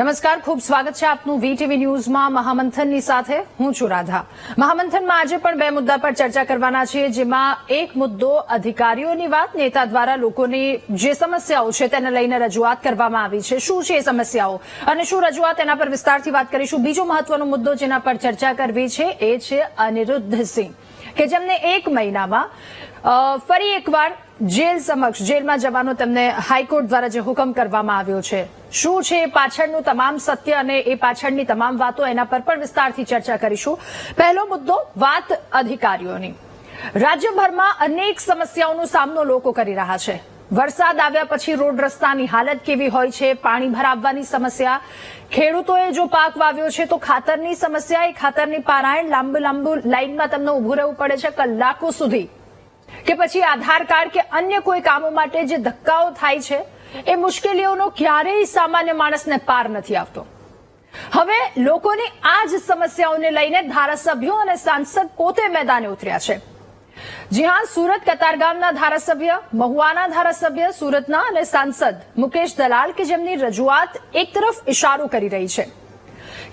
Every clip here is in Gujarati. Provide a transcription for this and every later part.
નમસ્કાર, ખૂબ સ્વાગત છે આપનું વીટીવી ન્યૂઝમાં મહામંથનની સાથે હું છું રાધા। મહામંથનમાં આજે પણ બે મુદ્દા પર ચર્ચા કરવાના છીએ, જેમાં એક મુદ્દો અધિકારીઓની વાત, નેતા દ્વારા લોકોની જે સમસ્યાઓ છે તેને લઈને રજૂઆત કરવામાં આવી છે, શું છે એ સમસ્યાઓ અને શું રજૂઆત, એના પર વિસ્તારથી વાત કરીશું। બીજો મહત્વનો મુદ્દો જેના પર ચર્ચા કરવી છે એ છે અનિરુદ્ધ સિંહ, કે જેમને એક મહિનામાં ફરી એકવાર જેલમાં જવાનો તેમને હાઈકોર્ટ દ્વારા જે હુકમ કરવામાં આવ્યો છે, શું છે એ પાછળનું તમામ સત્ય અને એ પાછળની તમામ વાતો, એના પર પણ વિસ્તારથી ચર્ચા કરીશું। પહેલો મુદ્દો, વાત અધિકારીઓની। રાજ્યભરમાં અનેક સમસ્યાઓનો સામનો લોકો કરી રહ્યા છે। વરસાદ આવ્યા પછી રોડ રસ્તાની હાલત કેવી હોય છે, પાણી ભરાવવાની સમસ્યા, ખેડૂતોએ જો પાક વાવ્યો છે તો ખાતરની સમસ્યા, એ ખાતરની પારાયણ, લાંબુ લાઈનમાં તમને ઉભું રહેવું પડે છે કલાકો સુધી, કે પછી આધાર કાર્ડ કે અન્ય કોઈ કામો માટે જે ધક્કાઓ થાય છે એ મુશ્કેલીઓનો ક્યારેય સામાન્ય માણસને પાર નથી આવતો। હવે લોકોની આ જ સમસ્યાઓને લઈને ધારાસભ્યો અને સાંસદ પોતે મેદાને ઉતર્યા છે। જી હા, સુરત કતારગામના ધારાસભ્ય, મહુવાના ધારાસભ્ય, સુરતના અને સાંસદ મુકેશ દલાલ, કે જેમની રજૂઆત એક તરફ ઇશારો કરી રહી છે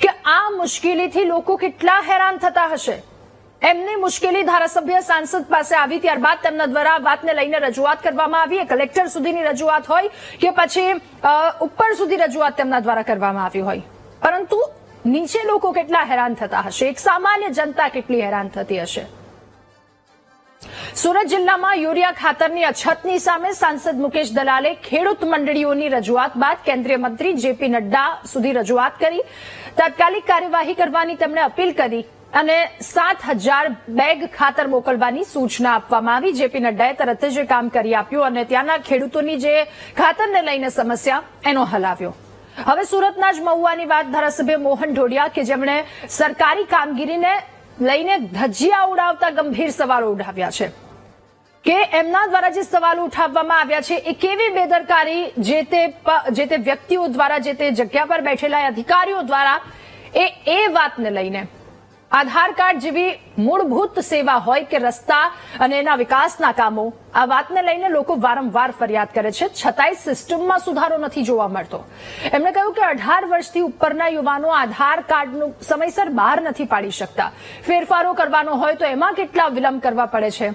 કે આ મુશ્કેલીથી લોકો કેટલા હેરાન થતા હશે। એમની મુશ્કેલી ધારાસભ્ય સાંસદ પાસે આવી, ત્યારબાદ તેમના દ્વારા વાતને લઈને રજૂઆત કરવામાં આવી, કલેક્ટર સુધીની રજૂઆત હોય કે પછી ઉપર સુધી રજૂઆત તેમના દ્વારા કરવામાં આવી હોય, પરંતુ નીચે લોકો કેટલા હેરાન થતા હશે, એક સામાન્ય જનતા કેટલી હેરાન થતી હશે। સુરત જિલ્લામાં યુરિયા ખાતરની અછતની સામે સાંસદ મુકેશ દલાલે ખેડૂત મંડળીઓની રજૂઆત બાદ કેન્દ્રીય મંત્રી જેપી નડ્ડા સુધી રજૂઆત કરી, તાત્કાલિક કાર્યવાહી કરવાની તેમણે અપીલ કરી અને 7,000 બેગ ખાતર મોકલવાની સૂચના આપવામાં આવી। જેપી નડ્ડાએ તરત જ કામ કરી આપ્યું અને ત્યાંના ખેડૂતોની જે ખાતરને લઈને સમસ્યા એનો હલ આવ્યો। હવે સુરતના જ મહુવાની વાત, ધારાસભ્ય મોહન ઢોડિયા, કે જેમણે સરકારી કામગીરીને લઈને ધજિયા ઉડાવતા ગંભીર સવાલો ઉઠાવ્યા છે, કે એમના દ્વારા જે સવાલો ઉઠાવવામાં આવ્યા છે એ કેવી બેદરકારી જે તે વ્યક્તિઓ દ્વારા, જે તે જગ્યા પર બેઠેલા અધિકારીઓ દ્વારા એ વાતને લઈને, આધાર કાર્ડ જેવી મૂળભૂત સેવા હોય કે રસ્તા અને એના વિકાસના કામો, આ વાતને લઈને લોકો વારંવાર ફરિયાદ કરે છે, છતાંય સિસ્ટમમાં સુધારો નથી જોવા મળતો। એમણે કહ્યું કે 18 વર્ષથી ઉપરના યુવાનો આધાર કાર્ડનું સમયસર બહાર નથી પાડી શકતા, ફેરફારો કરવાનો હોય તો એમાં કેટલા વિલંબ કરવા પડે છે।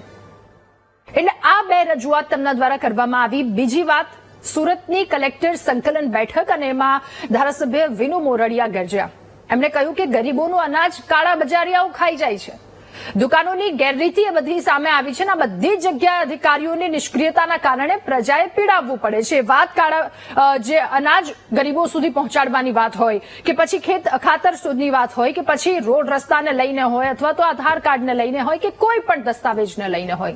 એટલે આ બે રજૂઆત તેમના દ્વારા કરવામાં આવી। બીજી વાત, સુરતની કલેક્ટર સંકલન બેઠક અને એમાં ધારાસભ્ય વિનુ મોરડિયા ગરજ્યા। એમણે કહ્યું કે ગરીબોનું અનાજ કાળા બજારિયાઓ ખાઈ જાય છે, દુકાનોની ગેરરીતિ એ બધી સામે આવી છે, અને બધી જગ્યાએ અધિકારીઓની નિષ્ક્રિયતાના કારણે પ્રજાએ પીડાવવું પડે છે। વાત જે અનાજ ગરીબો સુધી પહોંચાડવાની વાત હોય કે પછી ખાતર સુધીની વાત હોય કે પછી રોડ રસ્તાને લઈને હોય અથવા તો આધાર કાર્ડને લઈને હોય કે કોઈ પણ દસ્તાવેજને લઈને હોય,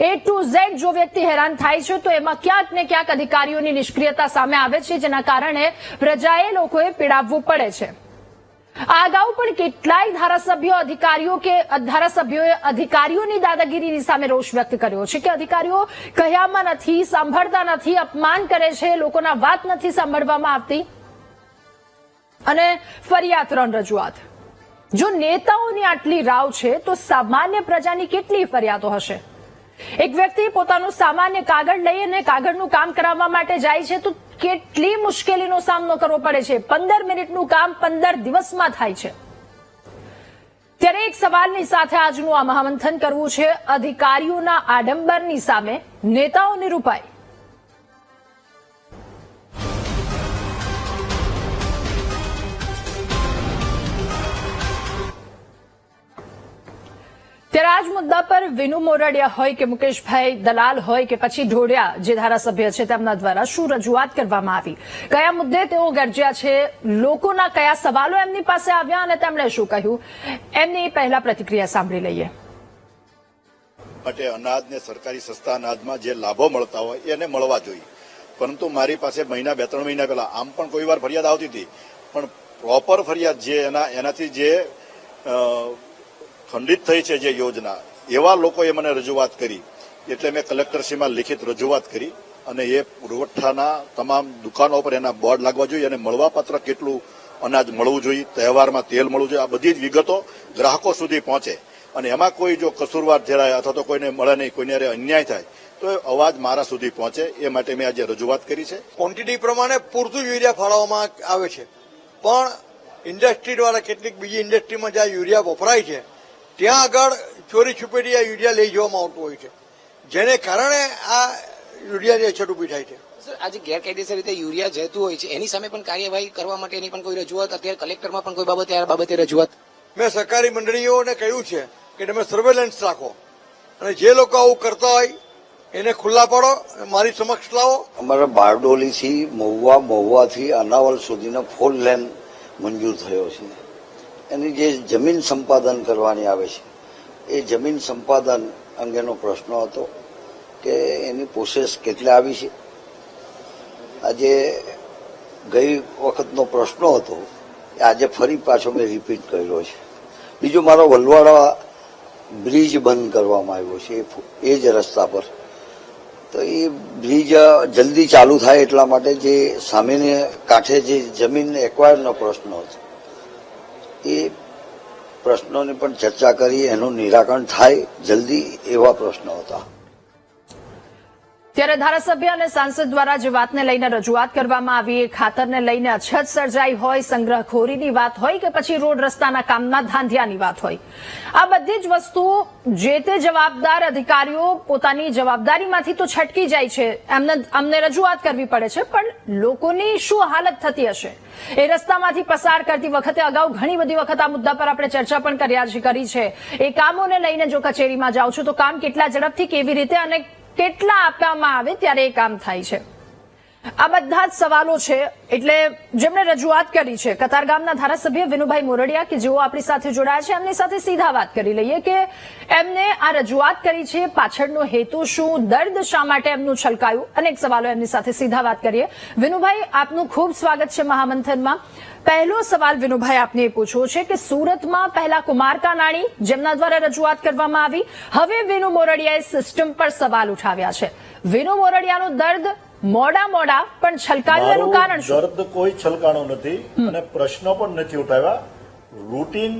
A to Z જો વ્યક્તિ હેરાન થાય છે તો એમાં ક્યાંક ને ક્યાંક અધિકારીઓની નિષ્ક્રિયતા સામે આવે છે, જેના કારણે પ્રજાએ, લોકોએ પીડાવવું પડે છે। આ અગાઉ પણ કેટલાય ધારાસભ્યોએ અધિકારીઓની દાદાગીરીની સામે રોષ વ્યક્ત કર્યો છે, કે અધિકારીઓ કહ્યામાં નથી, સાંભળતા નથી, અપમાન કરે છે, લોકોના વાત નથી સાંભળવામાં આવતી। અને ફરી આ 3 રજૂઆત, જો નેતાઓની આટલી રાવ છે તો સામાન્ય પ્રજાની કેટલી ફરિયાદો હશે। એક વ્યક્તિ પોતાનું સામાન્ય કાગળ લઈ અને કાગળનું કામ કરાવવા માટે જાય છે તો કેટલી મુશ્કેલીનો સામનો કરવો પડે છે। 15 મિનિટનું કામ 15 દિવસમાં થાય છે। ત્યારે એક સવાલની સાથે આજનું આ મહામંથન કરવું છે, અધિકારીઓના આડંબરની સામે નેતાઓની રૂપાઈ। ત્યારે આ જ મુદ્દા પર વિનુ મોરડિયા હોય કે મુકેશભાઈ દલાલ હોય કે પછી ઢોડિયા જે ધારાસભ્ય છે, તેમના દ્વારા શું રજૂઆત કરવામાં આવી, કયા મુદ્દે તેઓ ગરજ્યા છે, લોકોના કયા સવાલો એમની પાસે આવ્યા અને તેમણે શું કહ્યું, એમની પહેલા પ્રતિક્રિયા સાંભળી લઈએ। માટે અનાજને, સરકારી સસ્તા અનાજમાં જે લાભો મળતા હોય એને મળવા જોઈએ, પરંતુ મારી પાસે 2-3 મહિના પહેલા આમ પણ કોઈ વાર ફરિયાદ આવતી હતી, પણ પ્રોપર ફરિયાદ જે એનાથી જે ખંડિત થઈ છે જે યોજના, એવા લોકોએ મને રજૂઆત કરી, એટલે મેં કલેક્ટરશ્રીમાં લિખિત રજૂઆત કરી અને એ પુરવઠાના તમામ દુકાનો પર એના બોર્ડ લાગવા જોઈએ અને મળવાપાત્ર કેટલું અનાજ મળવું જોઈએ, તહેવારમાં તેલ મળવું જોઈએ, આ બધી જ વિગતો ગ્રાહકો સુધી પહોંચે અને એમાં કોઈ જો કસૂરવાર ઠેરાય અથવા તો કોઈને મળે નહીં, કોઈને અન્યાય થાય તો અવાજ મારા સુધી પહોંચે, એ માટે મેં આજે રજૂઆત કરી છે। ક્વોન્ટિટી પ્રમાણે પૂરતું યુરિયા ફાળવવામાં આવે છે, પણ ઇન્ડસ્ટ્રી દ્વારા કેટલીક બીજી ઇન્ડસ્ટ્રીમાં જ્યાં યુરિયા વપરાય છે ત્યાં આગળ ચોરી છુપેટી આ યુરિયા લઈ જવામાં આવતું હોય છે, જેને કારણે આ યુરિયાની અછત ઉભી થાય છે. સર, આજે ગેરકાયદેસર રીતે યુરિયા જતું હોય છે એની સામે પણ કાર્યવાહી કરવા માટેની પણ કોઈ રજૂઆત અત્યારે કલેક્ટરમાં પણ કોઈ બાબતે આ બાબતે રજૂઆત? મેં સરકારી મંડળીઓને કહ્યું છે કે તમે સર્વેલન્સ રાખો અને જે લોકો આવું કરતા હોય એને ખુલ્લા પાડો, મારી સમક્ષ લાવો. અમારા બારડોલીથી મહુવાથી અનાવલ સુધીનો 4 લેન મંજૂર થયો છે. એની જે જમીન સંપાદન કરવાની આવે છે એ જમીન સંપાદન અંગેનો પ્રશ્ન હતો કે એની પ્રોસેસ કેટલે આવી છે. આજે ગઈ વખતનો પ્રશ્ન હતો એ આજે ફરી પાછો મેં રિપીટ કર્યો છે. બીજો મારો વલવાડા બ્રિજ બંધ કરવામાં આવ્યો છે એ જ રસ્તા પર. તો એ બ્રિજ જલ્દી ચાલુ થાય એટલા માટે જે સામેને કાંઠે જે જમીન એક્વાયરનો પ્રશ્ન હતો એ પ્રશ્નોની પણ ચર્ચા કરી, એનું નિરાકરણ થાય જલ્દી એવા પ્રશ્નો હતા. ત્યારે ધારાસભ્ય અને સાંસદ દ્વારા જે વાતને લઈને રજૂઆત કરવામાં આવી, એ ખાતરને લઈને અછત સર્જાઈ હોય, સંગ્રહખોરીની વાત હોય કે પછી રોડ રસ્તાના કામના ધાંધિયાની વાત હોય, આ બધી જ વસ્તુ જે તે જવાબદાર અધિકારીઓ પોતાની જવાબદારીમાંથી તો છટકી જાય છે, અમને રજૂઆત કરવી પડે છે, પણ લોકોની શું હાલત થતી હશે એ રસ્તામાંથી પસાર કરતી વખતે. અગાઉ ઘણી બધી વખત આ મુદ્દા પર આપણે ચર્ચા પણ કરી છે. એ કામોને લઈને જો કચેરીમાં જાઓ છો તો કામ કેટલા ઝડપથી, કેવી રીતે અને કેટલા આપવામાં આવે ત્યારે એ કામ થાય છે, આ બધા જ સવાલો છે. એટલે જેમણે રજૂઆત કરી છે કતારગામના ધારાસભ્ય વિનુભાઈ મોરડિયા કે જેઓ આપણી સાથે જોડાયા છે, એમની સાથે સીધા વાત કરી લઈએ કે એમને આ રજૂઆત કરી છે, પાછળનો હેતુ શું, દર્દ શા માટે એમનું છલકાયું, અનેક સવાલો એમની સાથે સીધા વાત કરીએ. વિનુભાઈ, આપનું ખૂબ સ્વાગત છે મહામંથનમાં. પહેલો સવાલ વિનુભાઈ આપને એ પૂછવો છે કે સુરતમાં પહેલા કુમાર કાનાણી જેમના દ્વારા રજૂઆત કરવામાં આવી, હવે વિનુ મોરડિયાએ સિસ્ટમ પર સવાલ ઉઠાવ્યા છે. વિનુ મોરડિયાનું દર્દ મોડા પણ છલકાયું, એનું કારણ શું? દર્દ કોઈ છલકાણું નથી અને પ્રશ્નો પણ નથી ઉઠાવ્યા. રૂટીન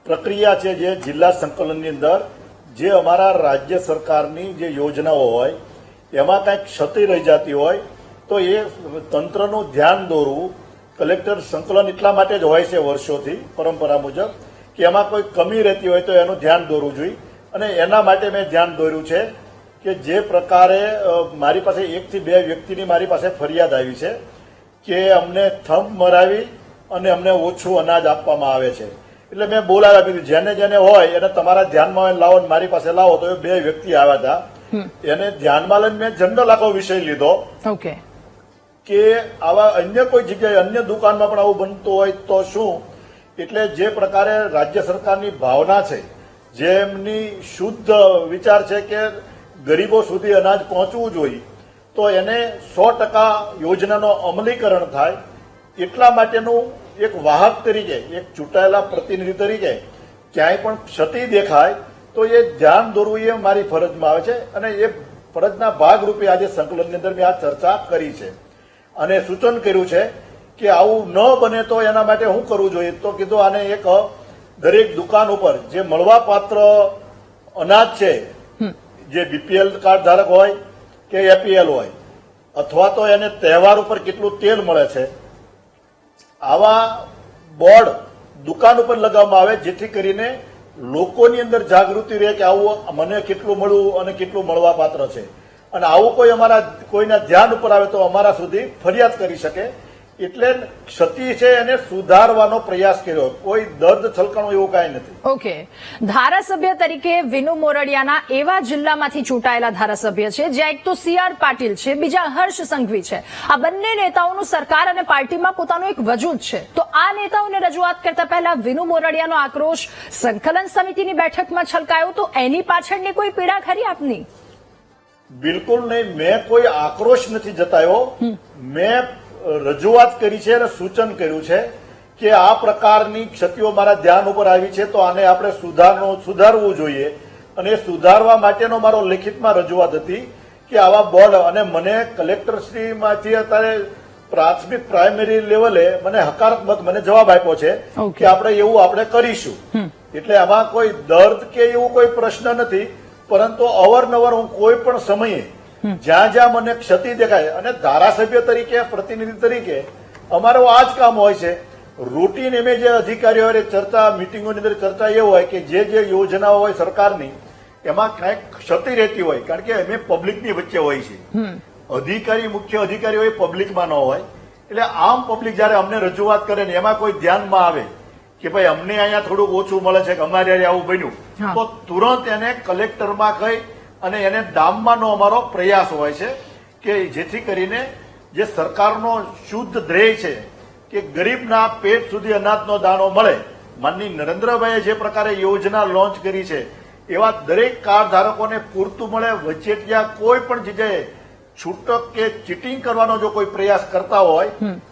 પ્રક્રિયા છે જે જિલ્લા સંકલનની અંદર જે અમારા રાજ્ય સરકારની જે યોજનાઓ હોય એમાં કંઈક ક્ષતિ રહી જતી હોય તો એ તંત્રનું ધ્યાન દોરવું. કલેક્ટર સંકલન એટલા માટે જ હોય છે વર્ષોથી પરંપરા મુજબ કે એમાં કોઈ કમી રહેતી હોય તો એનું ધ્યાન દોરવું જોઈએ, અને એના માટે મેં ધ્યાન દોર્યું છે કે જે પ્રકારે મારી પાસે 1 થી 2 વ્યક્તિની મારી પાસે ફરિયાદ આવી છે કે અમને થંભ મરાવી અને અમને ઓછું અનાજ આપવામાં આવે છે. એટલે મેં બોલાવી દીધું, જેને જેને હોય એને તમારા ધ્યાનમાં હોય લાવો, મારી પાસે લાવો. તો એ 2 વ્યક્તિ આવ્યા હતા, એને ધ્યાનમાં લઈને મેં જનરલ આખો વિષય લીધો કે આવા અન્ય કોઈ જગ્યાએ અન્ય દુકાનમાં પણ આવું બનતું હોય તો શું. એટલે જે પ્રકારે રાજ્ય સરકારની ભાવના છે, જેમની શુદ્ધ વિચાર છે કે ગરીબો સુધી અનાજ પહોંચવું જોઈએ, તો એને 100% યોજનાનો અમલીકરણ થાય એટલા માટેનું એક વાહક તરીકે, એક ચૂંટાયેલા પ્રતિનિધિ તરીકે ક્યાંય પણ ક્ષતિ દેખાય તો એ ધ્યાન દોરવું એ મારી ફરજમાં આવે છે. અને એ ફરજના ભાગરૂપે આજે સંકલનની અંદર મેં આ ચર્ચા કરી છે અને સૂચન કર્યું છે કે આવું ન બને તો એના માટે શું કરવું જોઈએ. તો કીધું આને એક દરેક દુકાન ઉપર જે મળવાપાત્ર અનાજ છે, જે બીપીએલ કાર્ડ ધારક હોય કે એપીએલ હોય, અથવા તો એને તહેવાર ઉપર કેટલું તેલ મળે છે, આવા બોર્ડ દુકાન ઉપર લગાવવામાં આવે જેથી કરીને લોકોની અંદર જાગૃતિ રહે કે આવું મને કેટલું મળવું અને કેટલું મળવાપાત્ર છે. અને આવું કોઈ અમારા કોઈના ધ્યાન ઉપર આવે તો અમારા સુધી ફરિયાદ કરી શકે. એટલે ક્ષતિ છે એને સુધારવાનો પ્રયાસ કર્યો, કોઈ દર્દ છલકાણું એવું કાંઈ નથી. ઓકે, ધારાસભ્ય તરીકે વિનુ મોરડિયાના એવા જિલ્લામાંથી ચૂંટાયેલા ધારાસભ્ય છે જ્યાં એક તો CR પાટીલ છે, બીજા હર્ષ સંઘવી છે. આ બંને નેતાઓનું સરકાર અને પાર્ટીમાં પોતાનું એક વજૂદ છે. તો આ નેતાઓને રજૂઆત કરતા પહેલા વિનુ મોરડિયાનો આક્રોશ સંકલન સમિતિની બેઠકમાં છલકાયો, તો એની પાછળની કોઈ પીડા ખરી આપની? બિલકુલ નહીં, મેં કોઈ આક્રોશ નથી જતાવ્યો. મેં રજૂઆત કરી છે અને સૂચન કર્યું છે કે આ પ્રકારની ક્ષતિઓ મારા ધ્યાન ઉપર આવી છે તો આને આપણે સુધારવું જોઈએ. અને સુધારવા માટેનો મારો લેખિતમાં રજૂઆત હતી કે આવા બોર્ડ, અને મને કલેક્ટરશ્રીમાંથી અત્યારે પ્રાથમિક પ્રાઇમરી લેવલે મને હકારાત્મક મને જવાબ આપ્યો છે કે આપણે એવું આપણે કરીશું. એટલે આમાં કોઈ દર્દ કે એવું કોઈ પ્રશ્ન નથી, પરંતુ અવારનવાર હું કોઈ પણ સમયે જ્યાં જ્યાં મને ક્ષતિ દેખાય, અને ધારાસભ્ય તરીકે પ્રતિનિધિ તરીકે અમારો આ જ કામ હોય છે રૂટીન એમે જે અધિકારીઓ ચર્ચા મિટિંગોની અંદર ચર્ચા એ હોય કે જે યોજનાઓ હોય સરકારની એમાં કંઈક ક્ષતિ રહેતી હોય, કારણ કે અમે પબ્લિકની વચ્ચે હોય છે. મુખ્ય અધિકારી હોય પબ્લિકમાં ન હોય, એટલે આમ પબ્લિક જયારે અમને રજૂઆત કરે ને એમાં કોઈ ધ્યાનમાં આવે કે ભાઈ અમને અહીંયા થોડુંક ઓછું મળે છે કે અમારે આવું બન્યું, તો તુરંત એને કલેક્ટરમાં કહી અને એને ડામવાનો અમારો પ્રયાસ હોય છે કે જેથી કરીને જે સરકારનો શુદ્ધ ધ્યેય છે કે ગરીબના પેટ સુધી અનાજનો દાણો મળે. માનની નરેન્દ્રભાઈએ જે પ્રકારે યોજના લોન્ચ કરી છે એવા દરેક કાર્ડ ધારકોને પૂરતું મળે. વચેટિયા કોઈ પણ જગ્યાએ છૂટક કે ચીટિંગ કરવાનો જો કોઈ પ્રયાસ કરતા હોય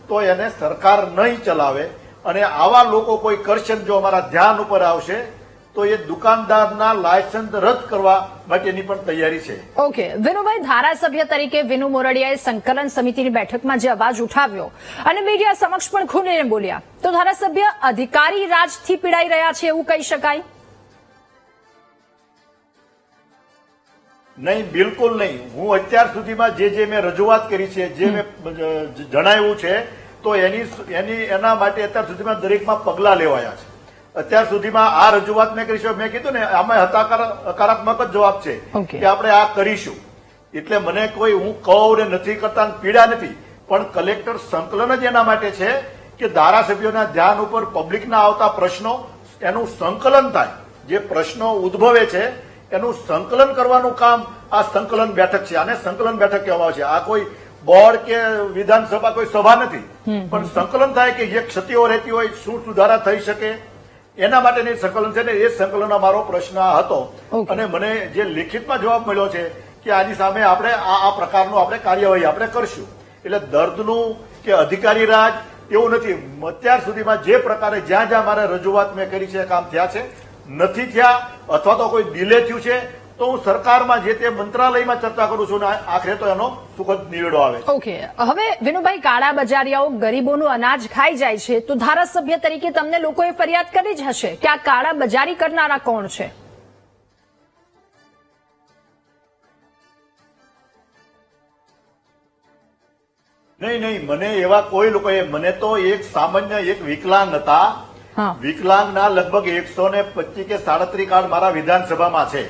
તો એને સરકાર નહીં ચલાવે, અને આવા લોકો કોઈ કરશે જો અમારા ધ્યાન ઉપર આવશે તો એ દુકાનદારના લાયસન્સ રદ કરવા માટેની પણ તૈયારી છે. ઓકે વિનુભાઈ, ધારાસભ્ય તરીકે વિનુ મોરડિયાએ સંકલન સમિતિની બેઠકમાં જે અવાજ ઉઠાવ્યો અને મીડિયા સમક્ષ પણ ખુલીને બોલ્યા, તો ધારાસભ્ય અધિકારી રાજથી પીડાઈ રહ્યા છે એવું કહી શકાય? નહીં, બિલકુલ નહીં. હું અત્યાર સુધીમાં જે મેં રજૂઆત કરી છે, જે મેં જણાવ્યું છે, તો એના માટે અત્યાર સુધીમાં દરેકમાં પગલા લેવાયા છે. અત્યાર સુધીમાં આ રજૂઆત મેં કરી છે, મેં કીધું ને આમાં હકારાત્મક જ જવાબ છે કે આપણે આ કરીશું. એટલે મને કોઈ હું કહું ને નથી કરતા પીડા નથી, પણ કલેક્ટર સંકલન જ એના માટે છે કે ધારાસભ્યોના ધ્યાન ઉપર પબ્લિકના આવતા પ્રશ્નો એનું સંકલન થાય. જે પ્રશ્નો ઉદ્ભવે છે એનું સંકલન કરવાનું કામ આ સંકલન બેઠક છે. આને સંકલન બેઠક કહેવામાં આવે છે. આ કોઈ બોર્ડ કે વિધાનસભા કોઈ સભા નથી, પણ સંકલન થાય કે જે ક્ષતિઓ રહેતી હોય શું સુધારા થઈ શકે એના માટેની સંકલન છે ને એ સંકલન અમારો પ્રશ્ન હતો. અને મને જે લિખિતમાં જવાબ મળ્યો છે કે આની સામે આપણે આ પ્રકારનું આપણે કાર્યવાહી આપણે કરશું. એટલે દર્દનું કે અધિકારી રાજ એવું નથી. અત્યાર સુધીમાં જે પ્રકારે જ્યાં જ્યાં મારે રજૂઆત મેં કરી છે કામ થયા છે, નથી થયા અથવા તો કોઈ ડિલે થયું છે તો હું સરકારમાં જે તે મંત્રાલયમાં ચર્ચા કરું છું અને આખરે તો એનો સુખદ નિવેડો આવે. ઓકે, હવે વિનુભાઈ, કાળા બજારિયાઓ ગરીબોનું અનાજ ખાઈ જાય છે, તો ધારાસભ્ય તરીકે તમને લોકોએ ફરિયાદ કરી જ હશે કે આ કાળા બજારી કરનારા કોણ છે? નહીં, મને એવા કોઈ લોકોએ, મને તો એક સામાન્ય એક વિકલાંગ હતા. વિકલાંગના લગભગ 125 કે 37 કાર્ડ મારા વિધાનસભામાં છે.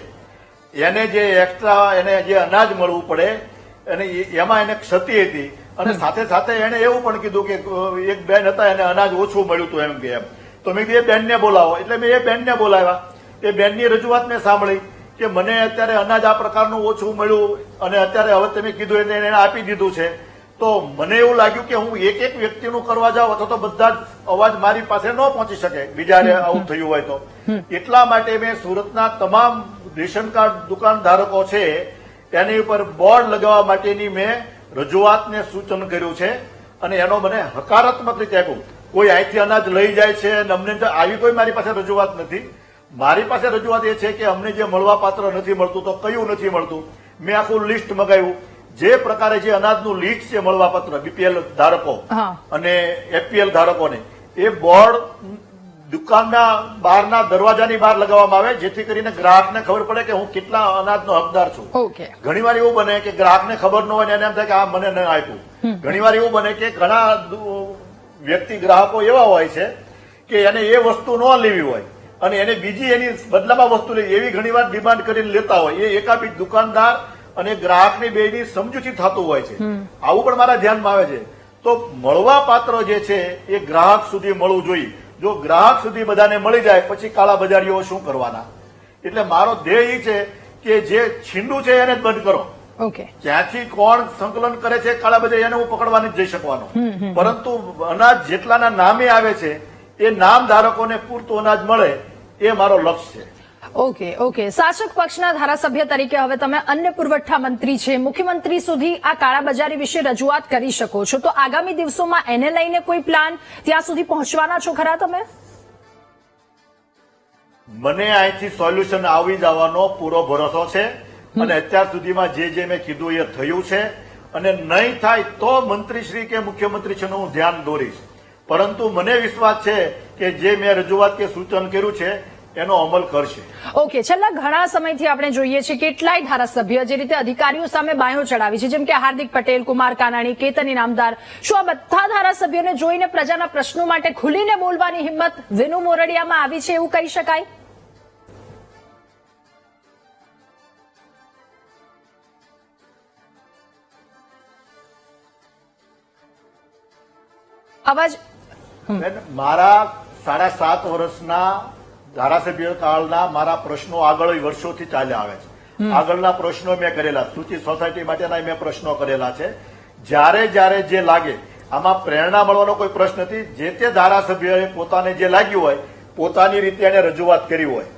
એને જે એક્સ્ટ્રા એને જે અનાજ મળવું પડે અને એમાં એને ક્ષતિ હતી, અને સાથે સાથે એને એવું પણ કીધું કે એક બેન હતા એને અનાજ ઓછું મળ્યું હતું એમ કે એમ. તો મેં કીધું એ બેનને બોલાવો, એટલે મેં એ બેનને બોલાવ્યા. એ બેનની રજૂઆત મેં સાંભળી કે મને અત્યારે અનાજ આ પ્રકારનું ઓછું મળ્યું અને અત્યારે હવે તમે કીધું એને આપી દીધું છે. તો મને એવું લાગ્યું કે હું એક એક વ્યક્તિનું કરવા જાઉં અથવા તો બધા જ અવાજ મારી પાસે ન પહોંચી શકે બીજાને આવું થયું હોય તો. એટલા માટે મેં સુરતના તમામ રેશન કાર્ડ દુકાનધારકો છે એની ઉપર બોર્ડ લગાવવા માટેની મેં રજૂઆતને સૂચન કર્યું છે, અને એનો મને હકારાત્મક રીતે આપ્યું. કોઈ અહીંથી અનાજ લઈ જાય છે અને અમને આવી કોઈ મારી પાસે રજૂઆત નથી. મારી પાસે રજૂઆત એ છે કે અમને જે મળવા પાત્ર નથી મળતું તો કયું નથી મળતું. મેં આખું લિસ્ટ મગાવ્યું. જે પ્રકારે જે અનાજનું લિસ્ટ છે મળવાપત્ર બીપીએલ ધારકો અને એપીએલ ધારકોને, એ બોર્ડ દુકાનના બહારના દરવાજાની બહાર લગાવવામાં આવે જેથી કરીને ગ્રાહકને ખબર પડે કે હું કેટલા અનાજનો હકદાર છું. ઘણીવાર એવું બને કે ગ્રાહકને ખબર ન હોય ને એને એમ થાય કે આ મને ન આપ્યું. ઘણીવાર એવું બને કે ઘણા વ્યક્તિ ગ્રાહકો એવા હોય છે કે એને એ વસ્તુ ન લેવી હોય અને એને બીજી એની બદલામાં વસ્તુ લેવી એવી ઘણીવાર ડિમાન્ડ કરીને લેતા હોય. એ એકાબીજ દુકાનદાર અને ગ્રાહકની બેની સમજૂતી થતું હોય છે. આવું પણ મારા ધ્યાનમાં આવે છે. તો મળવા પાત્ર જે છે એ ગ્રાહક સુધી મળવું જોઈએ. જો ગ્રાહક સુધી બધાને મળી જાય પછી કાળા બજારીઓ શું કરવાના? એટલે મારો ધ્યેય એ છે કે જે છીંડું છે એને જ બંધ કરો. ક્યાંથી કોણ સંકલન કરે છે કાળા બજારી એને હું પકડવા નથી જઈ શકવાનો, પરંતુ અનાજ જેટલાના નામે આવે છે એ નામ ધારકોને પૂરતું અનાજ મળે એ મારો લક્ષ્ય છે. ઓકે, શાસક પક્ષના ધારાસભ્ય તરીકે હવે તમે અન્ન પુરવઠા મંત્રી છે, મુખ્યમંત્રી સુધી આ કાળાબજારી વિશે રજૂઆત કરી શકો છો, તો આગામી દિવસોમાં એને લઈને કોઈ પ્લાન ત્યાં સુધી પહોંચવાના છો ખરા તમે? મને અહીંથી સોલ્યુશન આવી જવાનો પૂરો ભરોસો છે, અને અત્યાર સુધીમાં જે મેં કીધું એ થયું છે, અને નહીં થાય તો મંત્રીશ્રી કે મુખ્યમંત્રીશ્રીનું હું ધ્યાન દોરીશ. પરંતુ મને વિશ્વાસ છે કે જે મેં રજૂઆત કે સૂચન કર્યું છે એનો અમલ કરશે. ઓકે, છેલ્લા ઘણા સમયથી આપણે જોઈએ છીએ કેટલાય ધારાસભ્ય જે રીતે અધિકારીઓ સામે બાયો ચડાવી છે, જેમ કે હાર્દિક પટેલ, કુમાર કાનાણી, કેતન ઇનામદાર, શું આ બધા ધારાસભ્યોને જોઈને પ્રજાના પ્રશ્નો માટે ખુલીને બોલવાની હિંમત વિનુ મોરડિયામાં આવી છે એવું કહી શકાય? અવાજ બેન, મારા 7.5 વર્ષના ધારાસભ્ય કાળના મારા પ્રશ્નો આગળ વર્ષોથી ચાલ્યા આવે છે. આગળના પ્રશ્નો મેં કરેલા, સૂચિત સોસાયટી માટેના મેં પ્રશ્નો કરેલા છે. જ્યારે જે લાગે, આમાં પ્રેરણા મળવાનો કોઈ પ્રશ્ન નથી. જે તે ધારાસભ્યએ પોતાને જે લાગ્યું હોય પોતાની રીતે એને રજૂઆત કરી હોય.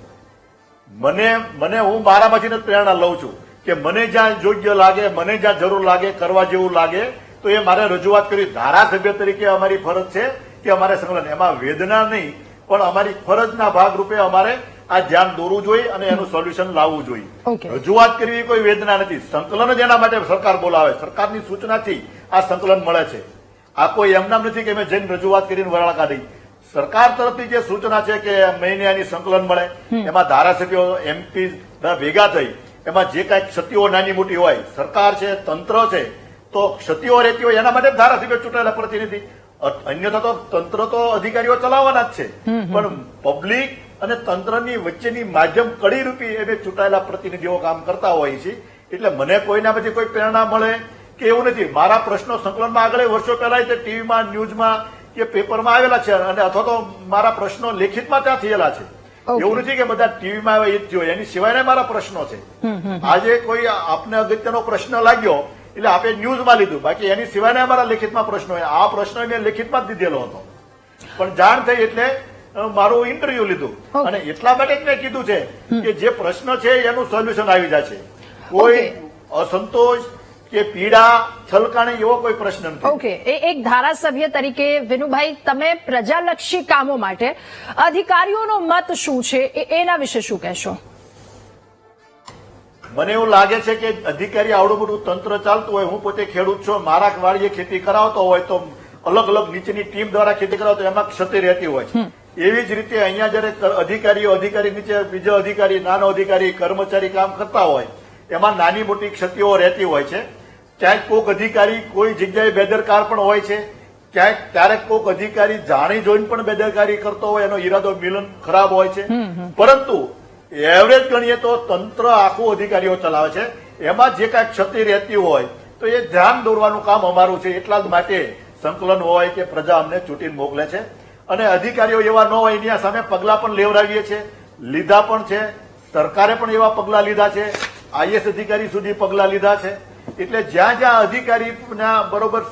મને હું મારામાંથી જ પ્રેરણા લઉં છું કે મને જ્યાં યોગ્ય લાગે, મને જ્યાં જરૂર લાગે, કરવા જેવું લાગે તો એ મારે રજૂઆત કરી. ધારાસભ્ય તરીકે અમારી ફરજ છે કે અમારે સંકલન, એમાં વેદના નહીં પણ અમારી ફરજના ભાગરૂપે અમારે આ ધ્યાન દોરવું જોઈએ અને એનું સોલ્યુશન લાવવું જોઈએ. Okay. રજૂઆત કરવી કોઈ વેદના નથી. સંકલન જ એના માટે સરકાર બોલાવે. સરકારની સૂચનાથી આ સંકલન મળે છે. આ કોઈ એમનામ નથી કે મેં જઈને રજૂઆત કરીને વરાળ કાઢી. સરકાર તરફથી જે સૂચના છે કે મહિને આની સંકલન મળે, એમાં ધારાસભ્યો MP ભેગા થઈ એમાં જે કાંઈ ક્ષતિઓ નાની મોટી હોય, સરકાર છે, તંત્ર છે, તો ક્ષતિઓ રહેતી હોય એના માટે ધારાસભ્ય ચૂંટાયેલા પ્રતિનિધિ. અન્યથા તો તંત્ર તો અધિકારીઓ ચલાવવાના જ છે, પણ પબ્લિક અને તંત્રની વચ્ચેની માધ્યમ કડી રૂપી એને ચૂંટાયેલા પ્રતિનિધિઓ કામ કરતા હોય છે. એટલે મને કોઈના પછી કોઈ પ્રેરણા મળે કે એવું નથી. મારા પ્રશ્નો સંકલનમાં આગળ વર્ષો પહેલા ટીવીમાં, ન્યૂઝમાં કે પેપરમાં આવેલા છે અને અથવા તો મારા પ્રશ્નો લેખિતમાં ત્યાં થયેલા છે. એવું નથી કે બધા ટીવીમાં આવે એ જ થયો. એની સિવાયના મારા પ્રશ્નો છે. આજે કોઈ આપને અગત્યનો પ્રશ્ન લાગ્યો એટલે આપણે ન્યૂઝમાં લીધું, બાકી એની સિવાયના અમારા લેખિતમાં પ્રશ્નો. આ પ્રશ્ન મેં લેખિતમાં જ દીધેલો હતો, પણ જાણ થઈ એટલે મારું ઇન્ટરવ્યુ લીધું અને એટલા માટે જ મેં કીધું છે કે જે પ્રશ્ન છે એનું સોલ્યુશન આવી જાય છે. કોઈ અસંતોષ કે પીડા, છલકાણી એવો કોઈ પ્રશ્ન નથી. ઓકે, એક ધારાસભ્ય તરીકે વિનુભાઈ, તમે પ્રજાલક્ષી કામો માટે અધિકારીઓનો મત શું છે એના વિશે શું કહેશો? મને એવું લાગે છે કે અધિકારી આવડું મોટું તંત્ર ચાલતું હોય, હું પોતે ખેડૂત છું, મારા વાડીએ ખેતી કરાવતો હોય તો અલગ અલગ નીચેની ટીમ દ્વારા ખેતી કરાવતો એમાં ક્ષતિ રહેતી હોય છે. એવી જ રીતે અહીંયા જયારે અધિકારી નીચે બીજો અધિકારી, નાનો અધિકારી, કર્મચારી કામ કરતા હોય એમાં નાની મોટી ક્ષતિઓ રહેતી હોય છે. ક્યાંક કોઈક અધિકારી કોઈ જગ્યાએ બેદરકાર પણ હોય છે, ક્યારેક કોઈક અધિકારી જાણી જોઈને પણ બેદરકારી કરતો હોય, એનો ઈરાદો મિલન ખરાબ હોય છે. પરંતુ એવરેજ ગણીએ તો તંત્ર આખું અધિકારીઓ ચલાવે છે. એમાં જે કાંઈ ક્ષતિ રહેતી હોય તો એ ધ્યાન દોરવાનું કામ અમારું છે. એટલા જ માટે સંકલન હોય કે પ્રજા અમને ચૂંટીને મોકલે છે અને અધિકારીઓ એવા ન હોય એની સામે પગલા પણ લેવડાવીએ છીએ, લીધા પણ છે. સરકારે પણ એવા પગલા લીધા છે, IAS અધિકારી સુધી પગલા લીધા છે. એટલે જ્યાં અધિકારીના બરોબર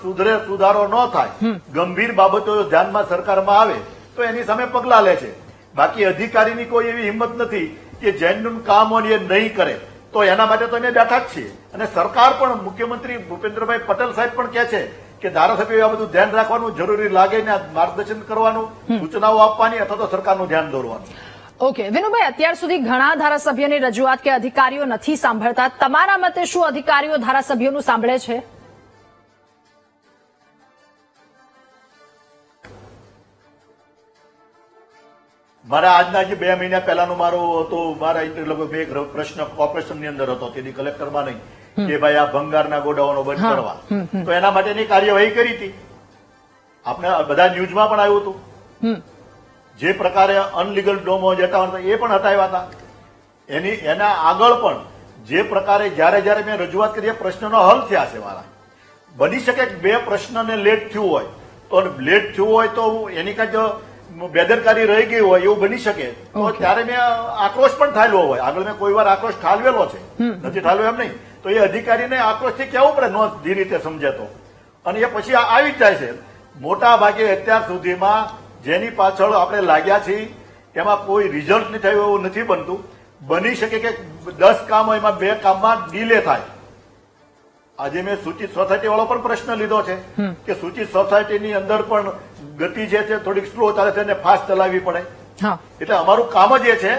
સુધારો ન થાય, ગંભીર બાબતો ધ્યાનમાં સરકારમાં આવે તો એની સામે પગલા લે છે. બાકી અધિકારીની કોઈ એવી હિંમત નથી કે જેનું કામ હોય એ નહીં કરે, તો એના માટે તો અમે બેઠા જ છીએ. અને સરકાર પણ, મુખ્યમંત્રી ભૂપેન્દ્રભાઈ પટેલ સાહેબ પણ કહે છે કે ધારાસભ્યોએ આ બધું ધ્યાન રાખવાનું, જરૂરી લાગે ને માર્ગદર્શન કરવાનું, સૂચનાઓ આપવાની અથવા તો સરકારનું ધ્યાન દોરવાનું. ઓકે વિનુભાઈ, અત્યાર સુધી ઘણા ધારાસભ્યોની રજૂઆત કે અધિકારીઓ નથી સાંભળતા. તમારા મતે શું અધિકારીઓ ધારાસભ્યોનું સાંભળે છે? મારા આજના જે 2 મહિના પહેલાનું મારું હતું, મારા લગભગ એક પ્રશ્ન કોર્પોરેશનની અંદર હતો, તેની કલેક્ટરમાં નહીં, કે ભાઈ આ ભંગારના ગોડાઉનો બંધ કરવા. તો એના માટેની કાર્યવાહી કરી હતી. આપણે બધા ન્યૂઝમાં પણ આવ્યું હતું. જે પ્રકારે અનલીગલ ડોમો હટાવવા એ પણ હટાવ્યા હતા. એના આગળ પણ જે પ્રકારે જયારે મેં રજૂઆત કરી એ પ્રશ્નનો હલ થયા છે મારા. બની શકે કે 2 પ્રશ્નને લેટ થયું હોય તો લેટ થયું હોય તો એની કાંઈ બેદરકારી રહી ગઈ હોય એવું બની શકે, તો ત્યારે મેં આક્રોશ પણ ઠાલવો હોય. આગળ મેં કોઈ વાર આક્રોશ ઠાલવેલો છે, નથી ઠાલવ્યો એમ નહીં, તો એ અધિકારીને આક્રોશથી કહેવું પડે, નો રીતે સમજે તો. અને એ પછી આવી જ જાય છે. મોટા ભાગે અત્યાર સુધીમાં જેની પાછળ આપણે લાગ્યા છીએ એમાં કોઈ રિઝલ્ટ નહીં થયું એવું નથી બનતું. બની શકે કે 10 કામ હોય એમાં 2 કામમાં ડીલે થાય. આજે મેં સૂચિત સોસાયટી વાળો પણ પ્રશ્ન લીધો છે કે સૂચિત સોસાયટીની અંદર પણ ગતિ જે છે થોડીક સ્લો ચાલે છે અને ફાસ્ટ ચલાવવી પડે. એટલે અમારું કામ જ એ છે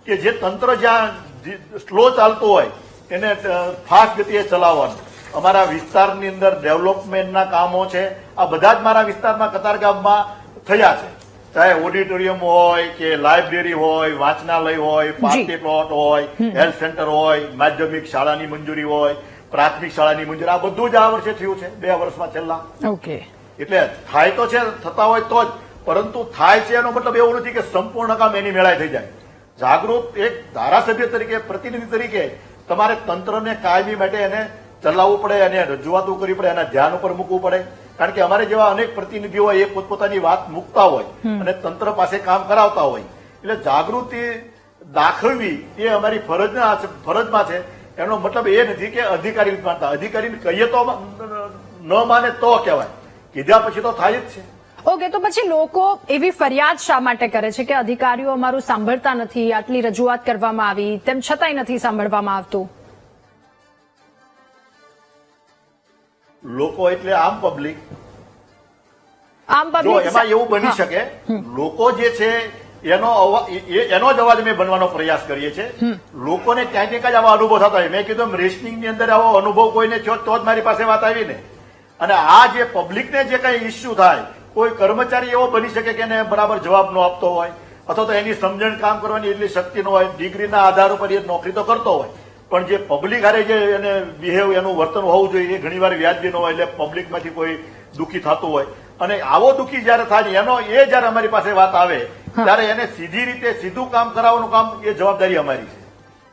કે જે તંત્ર જ્યાં સ્લો ચાલતું હોય એને ફાસ્ટ ગતિએ ચલાવવાનું. અમારા વિસ્તારની અંદર ડેવલપમેન્ટના કામો છે, આ બધા જ મારા વિસ્તારમાં કતારગામમાં થયા છે. ચાહે ઓડિટોરિયમ હોય કે લાઇબ્રેરી હોય, વાંચનાલય હોય, પાર્ટી પ્લોટ હોય, હેલ્થ સેન્ટર હોય, માધ્યમિક શાળાની મંજૂરી હોય, પ્રાથમિક શાળાની મંજૂરી, આ બધું જ આ વર્ષે થયું છે 2 વર્ષમાં છેલ્લા. ઓકે, એટલે થાય તો છે, થતા હોય તો જ, પરંતુ થાય છે એનો મતલબ એવું નથી કે સંપૂર્ણ કામ એની મેળાએ થઈ જાય. જાગૃત એક ધારાસભ્ય તરીકે, પ્રતિનિધિ તરીકે તમારે તંત્રને કાયમી માટે એને ચલાવવું પડે, એને રજૂઆતો કરવી પડે, એના ધ્યાન ઉપર મૂકવું પડે. કારણ કે અમારે જેવા અનેક પ્રતિનિધિઓ એ પોતપોતાની વાત મૂકતા હોય અને તંત્ર પાસે કામ કરાવતા હોય, એટલે જાગૃતિ દાખવવી એ અમારી ફરજમાં છે. એનો મતલબ એ નથી કે અધિકારી માનતા, અધિકારીને કહીએ તો ન માને તો કહેવાય, કીધા પછી તો થાય જ છે. ઓકે, તો પછી લોકો એવી ફરિયાદ શા માટે કરે છે કે અધિકારીઓ અમારું સાંભળતા નથી, આટલી રજૂઆત કરવામાં આવી તેમ છતાંય નથી સાંભળવામાં આવતું? લોકો એટલે આમ પબ્લિક. આમ જો પબ્લિક એમાં એવું બની શકે, લોકો જે છે એનો જ અવાજ અમે બનવાનો પ્રયાસ કરીએ છીએ. લોકોને ક્યાંક ને ક્યાંક આવા અનુભવ થતા હોય. મેં કીધું રેશનિંગ ની અંદર આવો અનુભવ કોઈને થયો તો જ મારી પાસે વાત આવી ને. અને આ જે પબ્લિકને જે કઈ ઇસ્યુ થાય, કોઈ કર્મચારી એવો બની શકે કે એને બરાબર જવાબ ન આપતો હોય, અથવા તો એની સમજણ કામ કરવાની એટલી શક્તિ ન હોય, ડિગ્રીના આધાર ઉપર એ નોકરી તો કરતો હોય, પણ જે પબ્લિક હારે જે એને બિહેવ, એનું વર્તન હોવું જોઈએ એ ઘણીવાર વ્યાજબી ન હોય, એટલે પબ્લિકમાંથી કોઈ દુઃખી થતું હોય. અને આવો દુઃખી જયારે થાય જયારે અમારી પાસે વાત આવે ત્યારે એને સીધી રીતે સીધું કામ કરાવવાનું કામ એ જવાબદારી અમારી છે.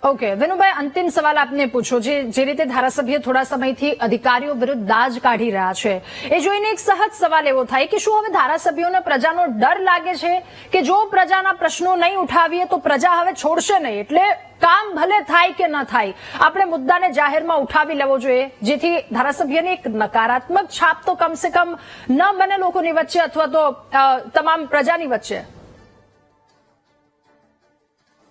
ઓકે, વિનુભાઈ, અંતિમ સવાલ આપને પૂછો. જે રીતે ધારાસભ્ય થોડા સમયથી અધિકારીઓ વિરુદ્ધ દાજ કાઢી રહ્યા છે, એ જોઈને એક સહજ સવાલ એવો થાય કે શું હવે ધારાસભ્યોને પ્રજાનો ડર લાગે છે કે જો પ્રજાના પ્રશ્નો નહીં ઉઠાવીએ તો પ્રજા હવે છોડશે નહીં, એટલે કામ ભલે થાય કે ન થાય આપણે મુદ્દાને જાહેરમાં ઉઠાવી લેવો જોઈએ, જેથી ધારાસભ્યની એક નકારાત્મક છાપ તો કમસે કમ ન બને લોકોની વચ્ચે અથવા તો તમામ પ્રજાની વચ્ચે?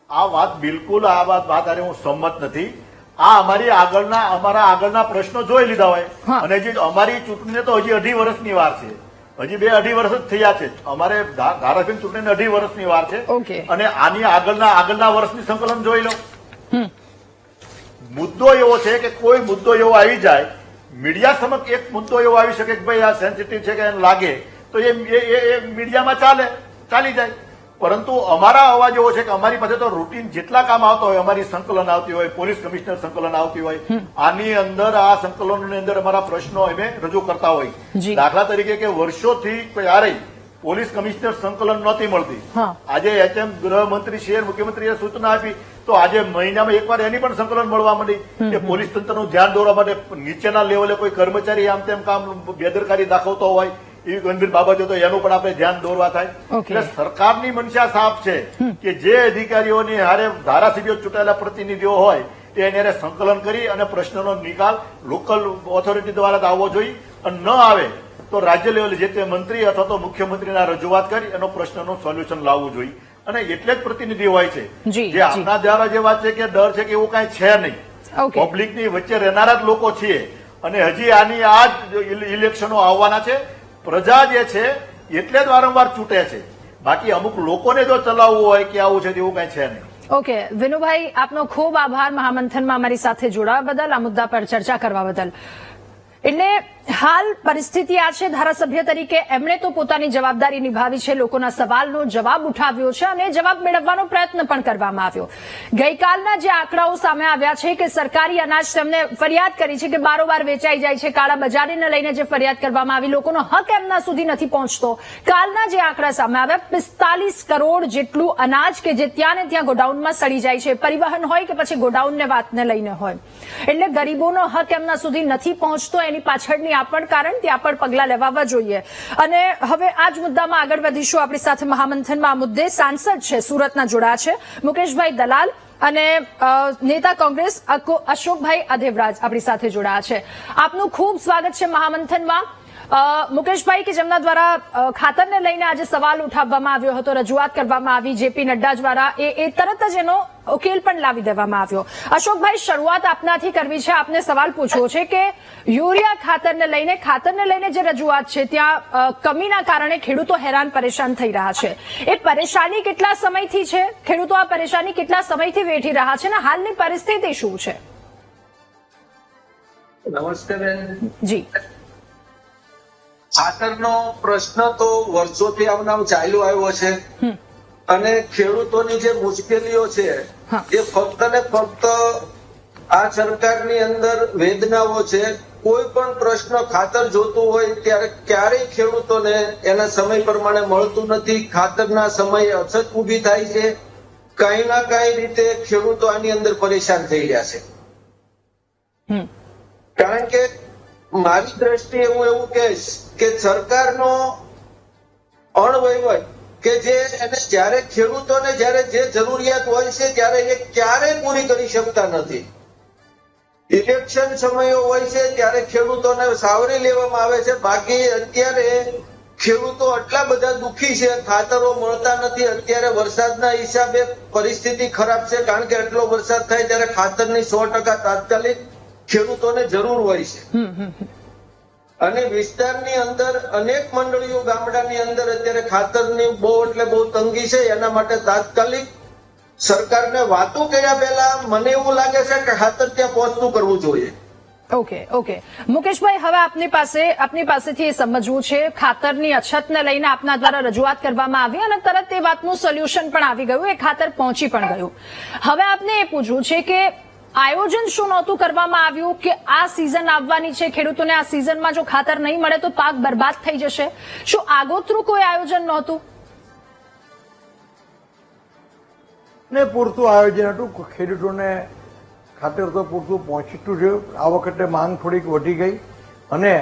આ વાત બિલકુલ વાત હું સંમત નથી. આ અમારા આગળના પ્રશ્નો જોઈ લીધા હોય, અને જે અમારી ચૂંટણીને તો હજી 2.5 વર્ષની વાર છે, હજી 2-2.5 વર્ષ જ થયા છે. અમારે ધારાસભ્ય ચૂંટણીને 2.5 વર્ષની વાર છે, અને આની આગળના વર્ષની સંકલન જોઈ લો. મુદ્દો એવો છે કે કોઈ મુદ્દો એવો આવી જાય, મીડિયા સમક્ષ એક મુદ્દો એવો આવી શકે કે ભાઈ આ સેન્સિટિવ છે કે એને લાગે તો એ મીડિયામાં ચાલી જાય. પરંતુ અમારા અવાજ એવો છે કે અમારી પાસે તો રૂટીન જેટલા કામ આવતા હોય, અમારી સંકલન આવતી હોય, પોલીસ કમિશનર સંકલન આવતી હોય, આની અંદર આ સંકલનની અંદર અમારા પ્રશ્નો અમે રજૂ કરતા હોય. દાખલા તરીકે કે વર્ષોથી ક્યારેય પોલીસ કમિશનર સંકલન નહોતી મળતી. આજે એચએમ ગૃહમંત્રી શ્રી મુખ્યમંત્રીએ સૂચના આપી તો આજે મહિનામાં એકવાર એની પણ સંકલન મળવા માંડી કે પોલીસ તંત્રનું ધ્યાન દોરવા માટે નીચેના લેવલે કોઈ કર્મચારી આમ તેમ કામ બેદરકારી દાખવતો હોય, એવી ગંભીર બાબતો તો એનું પણ આપણે ધ્યાન દોરવા થાય. એટલે સરકારની મનસા સાફ છે કે જે અધિકારીઓની હારે ધારાસભ્યો ચૂંટાયેલા પ્રતિનિધિઓ હોય એને હારે સંકલન કરી અને પ્રશ્નનો નિકાલ લોકલ ઓથોરિટી દ્વારા આવવો જોઈએ, અને ન આવે તો રાજ્ય લેવલે જે તે મંત્રી અથવા તો મુખ્યમંત્રીના રજૂઆત કરી એનો પ્રશ્નનું સોલ્યુશન લાવવું જોઈએ. અને એટલે જ પ્રતિનિધિ હોય છે. જે આપના દ્વારા જે વાત છે કે ડર છે કે એવું કઈ છે નહીં. પબ્લિકની વચ્ચે રહેનારા જ લોકો છીએ, અને હજી આની આ જ ઇલેક્શનો આવવાના છે. પ્રજા જે છે એટલે જ વારંવાર ચૂંટે છે, બાકી અમુક લોકોને જો ચલાવવું હોય કે આવું છે એવું કઈ છે નહીં. ઓકે, વિનુભાઈ, આપનો ખૂબ આભાર મહામંથનમાં અમારી સાથે જોડાવા બદલ, આ મુદ્દા પર ચર્ચા કરવા બદલ. એટલે હાલ પરિસ્થિતિ આ છે, ધારાસભ્ય તરીકે એમણે તો પોતાની જવાબદારી નિભાવી છે, લોકોના સવાલનો જવાબ ઉઠાવ્યો છે અને જવાબ મેળવવાનો પ્રયત્ન પણ કરવામાં આવ્યો. ગઈકાલના જે આંકડાઓ સામે આવ્યા છે કે સરકારી અનાજ તેમને ફરિયાદ કરી છે કે બારોબાર વેચાઈ જાય છે, કાળા બજારીને લઈને જે ફરિયાદ કરવામાં આવી, લોકોનો હક એમના સુધી નથી પહોંચતો. કાલના જે આંકડા સામે આવ્યા, 45 કરોડ જેટલું અનાજ કે જે ત્યાં ને ત્યાં ગોડાઉનમાં સડી જાય છે, પરિવહન હોય કે પછી ગોડાઉનને વાતને લઈને હોય, એટલે ગરીબોનો હક એમના સુધી નથી પહોંચતો. એની પાછળની આ પણ કારણ, ત્યાં પણ પગલાં લેવાવા જોઈએ. અને હવે આ જ મુદ્દામાં આગળ વધીશું. આપણી સાથે મહામંથનમાં આ મુદ્દે સાંસદ છે, સુરતના જોડા છે, મુકેશભાઈ દલાલ, અને નેતા કોંગ્રેસ અશોકભાઈ અધેવરાજ આપણી સાથે જોડાયા છે. આપનું ખૂબ સ્વાગત છે મહામંથનમાં. મુકેશભાઈ, કે જેમના દ્વારા ખાતરને લઈને આજે સવાલ ઉઠાવવામાં આવ્યો હતો, રજૂઆત કરવામાં આવી જેપી નડ્ડા દ્વારા, એ તરત જ એનો ઉકેલ પણ લાવી દેવામાં આવ્યો. અશોકભાઈ, શરૂઆત આપનાથી કરવી છે. આપને સવાલ પૂછવો છે કે યુરિયા ખાતરને લઈને જે રજૂઆત છે ત્યાં કમીના કારણે ખેડૂતો હેરાન પરેશાન થઈ રહ્યા છે. એ પરેશાની કેટલા સમયથી છે? ખેડૂતો આ પરેશાની કેટલા સમયથી વેઠી રહ્યા છે અને હાલની પરિસ્થિતિ શું છે? નમસ્તે બેન. જી, ખાતરનો પ્રશ્ન તો વર્ષોથી આમ ચાલ્યો આવ્યો છે અને ખેડૂતોની જે મુશ્કેલીઓ છે હા. એ ફક્ત ને ફક્ત આ સરકારની અંદર વેદનાઓ છે. કોઈ પણ પ્રશ્ન ખાતર જોતું હોય ત્યારે ક્યારેય ખેડૂતોને એના સમય પ્રમાણે મળતું નથી. ખાતરના સમયે અછત ઊભી થાય છે. કઈ ના કઈ રીતે ખેડૂતો આની અંદર પરેશાન થઈ રહ્યા છે. કારણ કે મારી દ્રષ્ટિએ હું એવું કહીશ કે સરકારનો અણવહીવટ કે જે એને જ્યારે ખેડૂતોને જ્યારે જે જરૂરિયાત હોય છે ત્યારે એ ક્યારેય પૂરી કરી શકતા નથી. ઇલેક્શન સમયો હોય છે ત્યારે ખેડૂતોને સાવરી લેવામાં આવે છે. બાકી અત્યારે ખેડૂતો આટલા બધા દુખી છે, ખાતરો મળતા નથી. અત્યારે વરસાદના હિસાબે પરિસ્થિતિ ખરાબ છે, કારણ કે આટલો વરસાદ થાય ત્યારે ખાતરની 100% તાત્કાલિક ખેડૂતોને જરૂર હોય છે. અને વિસ્તારની અંદર અનેક મંડળીઓ ગામડાની અંદર અત્યારે ખાતરની બહુ એટલે બહુ તંગી છે. એના માટે તાત્કાલિક સરકારને વાતો કર્યા પહેલા મને એવું લાગે છે કે ખાતર ત્યાં પહોંચતું કરવું જોઈએ. ઓકે મુકેશભાઈ, હવે આપની પાસેથી એ સમજવું છે, ખાતરની અછતને લઈને આપના દ્વારા રજૂઆત કરવામાં આવી અને તરત એ વાતનું સોલ્યુશન પણ આવી ગયું, એ ખાતર પહોંચી પણ ગયું. હવે આપને એ પૂછવું છે કે આયોજન શું નહોતું કરવામાં આવ્યું કે આ સિઝન આવવાની છે, ખેડૂતોને આ સિઝનમાં જો ખાતર નહીં મળે તો પાક બરબાદ થઈ જશે? શું આગોતરું કોઈ આયોજન નહોતું? ને પૂરતું આયોજન હતું. ખેડૂતોને ખાતર તો પૂરતું પહોંચતું છે. આ વખતે માંગ થોડીક વધી ગઈ અને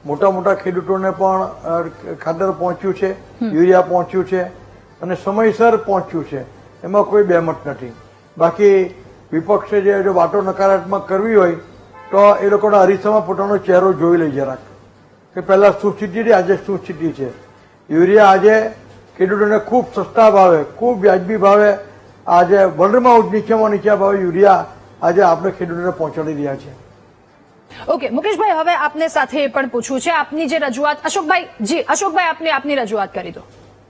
મોટા ખેડૂતોને પણ ખાતર પહોંચ્યું છે, યુરિયા પહોંચ્યું છે અને સમયસર પહોંચ્યું છે. એમાં કોઈ બેમત નથી. બાકી વિપક્ષે જે વાતો નકારાત્મક કરવી હોય તો એ લોકોના અરીસામાં પોતાનો ચહેરો જોઈ લઈ જરાક કે પહેલા શું સ્થિતિ હતી, આજે શું સ્થિતિ છે. યુરિયા આજે ખેડૂતોને ખૂબ સસ્તા ભાવે, ખૂબ વ્યાજબી ભાવે, આજે વર્લ્ડમાં નીચામાં નીચા ભાવે યુરિયા આજે આપણે ખેડૂતોને પહોંચાડી રહ્યા છે. ઓકે મુકેશભાઈ, હવે આપને સાથે એ પણ પૂછવું છે, આપની જે રજૂઆત અશોકભાઈ આપની રજૂઆત કરી દો.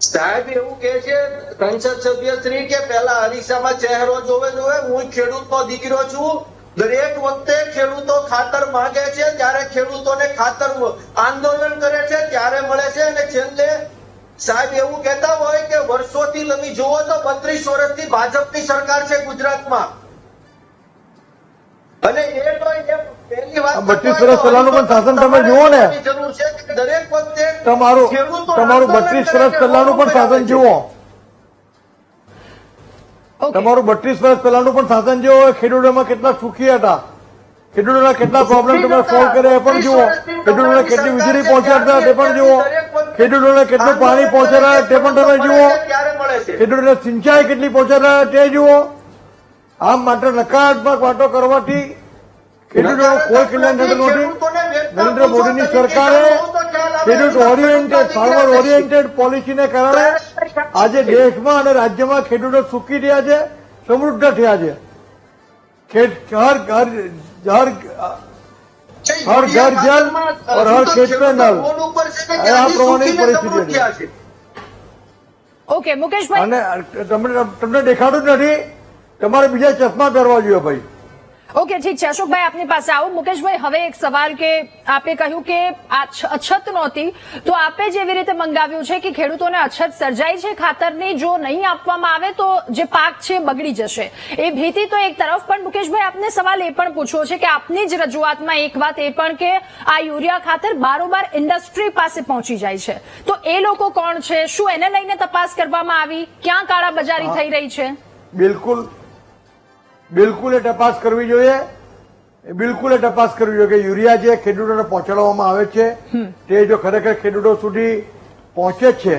સાહેબ એવું કે છે સંસદ સભ્ય શ્રી કે પહેલા અરીસામાં ચહેરો જોવે. હું ખેડૂતનો દીકરો છું. દરેક વખતે ખેડૂતો ખાતર માંગે છે, ત્યારે ખેડૂતોને ખાતર આંદોલન કરે છે ત્યારે મળે છે. અને છેલ્લે સાહેબ એવું કહેતા હોય કે વર્ષોથી તમે જુઓ તો 32 વર્ષથી ભાજપની સરકાર છે ગુજરાતમાં. અને એ તો પહેલી વાત 32 વર્ષ પહેલાનું પણ શાસન તમે જુઓ ને, જરૂર છે કે દરેક વખતે તમારું 32 વર્ષ પહેલાનું પણ શાસન જુઓ. તમારું 32 વર્ષ પહેલાનું પણ શાસન જુઓ. ખેડૂતોમાં કેટલા સુખી હતા, ખેડૂતોના કેટલા પ્રોબ્લેમ તમે સોલ્વ કર્યા એ પણ જુઓ. ખેડૂતોને કેટલી વીજળી પહોંચાડતા તે પણ જુઓ. ખેડૂતોને કેટલું પાણી પહોંચાડ્યા તે પણ તમે જુઓ. ખેડૂતોને સિંચાઈ કેટલી પહોંચાડ્યા તે જુઓ. આમ માત્ર નકારાત્મક વાતો કરવાથી ખેડૂતોનું કોઈ કલ્યાણ થતું નથી. નરેન્દ્ર મોદીની સરકારે ખેડૂત ઓરિએન્ટેડ, ફાર્મર ઓરિએન્ટેડ પોલિસીને કારણે આજે દેશમાં અને રાજ્યમાં ખેડૂતો સુખી થયા છે, સમૃદ્ધ થયા છે. हर घर जल और हर खेत में नल, આ પ્રમાણેની પરિસ્થિતિ છે. ઓકે મુકેશભાઈ, અને તમને દેખાતું જ નથી, તમારે બીજા ચશ્મા પહેરવા જોઈએ ભાઈ. ઓકે ઠીક છે અશોકભાઈ, આપની પાસે આવું. મુકેશભાઈ, હવે એક સવાલ કે આપે કહ્યું કે આ અછત નહોતી તો આપે જેવી રીતે મંગાવ્યું છે કે ખેડૂતોને અછત સર્જાઈ છે ખાતરની, જો નહીં આપવામાં આવે તો જે પાક છે બગડી જશે, એ ભીતિ તો એક તરફ. પણ મુકેશભાઈ, આપને સવાલ એ પણ પૂછવો છે કે આપની જ રજૂઆતમાં એક વાત એ પણ કે આ યુરિયા ખાતર બારોબાર ઇન્ડસ્ટ્રી પાસે પહોંચી જાય છે, તો એ લોકો કોણ છે? શું એને લઈને તપાસ કરવામાં આવી? ક્યાં કાળાબજારી થઈ રહી છે? બિલકુલ એ તપાસ કરવી જોઈએ. બિલકુલ એ તપાસ કરવી જોઈએ કે યુરિયા જે ખેડૂતોને પહોંચાડવામાં આવે છે તે જો ખરેખર ખેડૂતો સુધી પહોંચે છે,